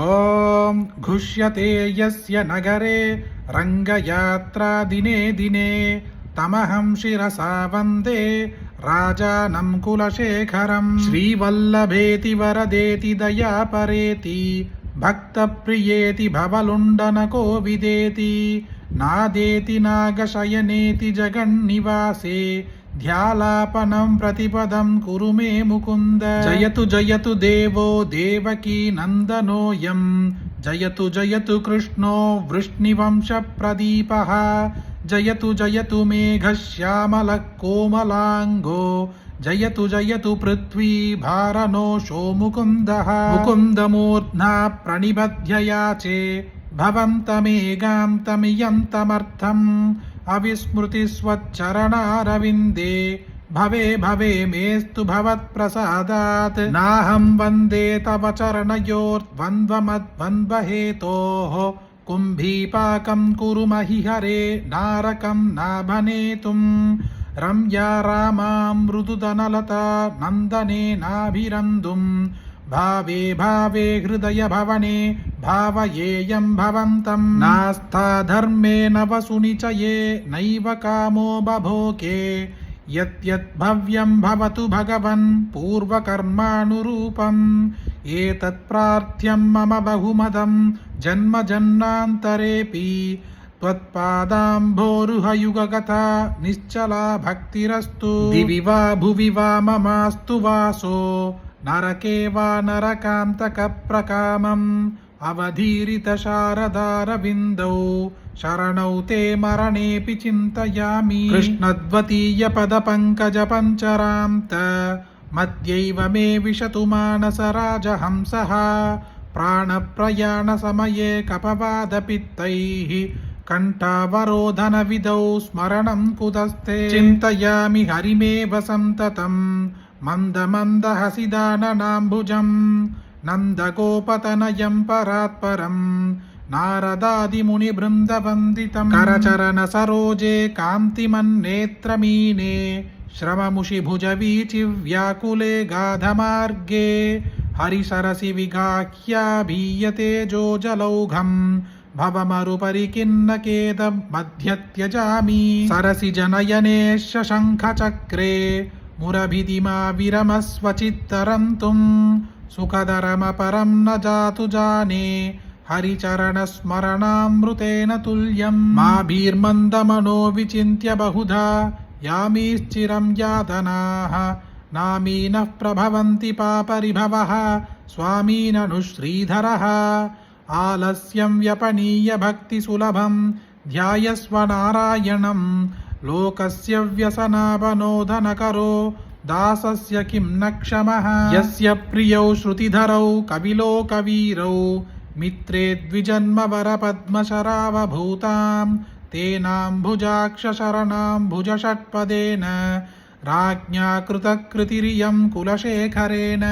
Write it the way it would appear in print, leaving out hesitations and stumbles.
ॐ घुष्यते यस्य नगरे रङ्गयात्रा दिने दिने तमहं शिरसा वन्दे राजानं कुलशेखरं श्रीवल्लभेति वरदेति दयापरेति भक्तप्रियेति भवलुण्डनको विदेति नादेति नागशयनेति जगन्निवासे ध्यालापनं प्रतिपदं कुरु मे मुकुन्द जयतु जयतु देवो देवकी नन्दनोऽयं जयतु जयतु कृष्णो वृष्णिवंशप्रदीपः जयतु जयतु मेघश्यामलः कोमलाङ्गो जयतु जयतु पृथ्वी भारनोषो मुकुन्दः मुकुन्दमूर्ध्ना प्रणिबध्य याचे भवन्तमेगां तमियन्तमर्थम् अविस्मृतिस्वच्चरणारविन्दे भवे भवे मेस्तु भवत्प्रसादात् नाहं वन्दे तव चरणयोर्द्वन्द्वमद्वन्द्वहेतोः कुम्भीपाकं कुरु महीहरे नारकं नाभनेतुं रम्या रामां मृदुदनलता नन्दनेनाभिरन्दुं भावे भावे हृदय भवने भावयेयं भवन्तं नास्था धर्मेण वसुनिचये नैव कामो बभोके यत् भव्यं भवतु भगवन् पूर्वकर्मानुरूपम् एतत् प्रार्थ्यं मम बहुमदं जन्म जन्मान्तरेऽपि त्वत्पादाम्भोरुहयुगगता निश्चला भक्तिरस्तु दिवि वा भुवि वा ममास्तु वासो नरके वा नरकान्तकप्रकामम् अवधीरितशारदारविन्दौ शरणौ ते मरणेऽपि चिन्तयामि कृष्णद्वतीयपदपङ्कजपञ्चरान्त मध्यैव मे विशतु मानसराजहंसः प्राणप्रयाणसमये कपवादपित्तैः कण्ठावरोधनविधौ स्मरणं कुतस्ते चिन्तयामि हरिमेव सन्ततम् मन्दमन्दहसिदाननाम्बुजं नन्दगोपतनयं परात्परं नारदादिमुनिबृन्दवन्दितं करचरणसरोजे कान्तिमन्नेत्रमीने श्रममुषिभुजवीचिव्याकुले गाधमार्गे हरिसरसि विगाह्याभीयते जोजलौघं भवमरुपरि किन्नकेदमध्यत्यजामि सरसि जनयनेश्य शङ्खचक्रे मुरभिदिमा विरमस्वचित्तरन्तुं सुखदरमपरं न जातु जाने हरिचरणस्मरणामृतेन तुल्यं माभिर्मन्दमनो विचिन्त्य बहुधा यामीश्चिरं यातनाः नामीनः प्रभवन्ति पापरिभवः स्वामीननुश्रीधरः आलस्यं व्यपनीय भक्तिसुलभं ध्यायस्व नारायणं लोकस्य व्यसनावनोदनकरो दासस्य किं न क्षमः यस्य प्रियौ श्रुतिधरौ कविलोकवीरौ मित्रे द्विजन्मवरपद्मशरावभूतां तेनाम्बुजाक्षशरणाम्बुजषट्पदेन राज्ञा कृतकृतिरियं कुलशेखरेण।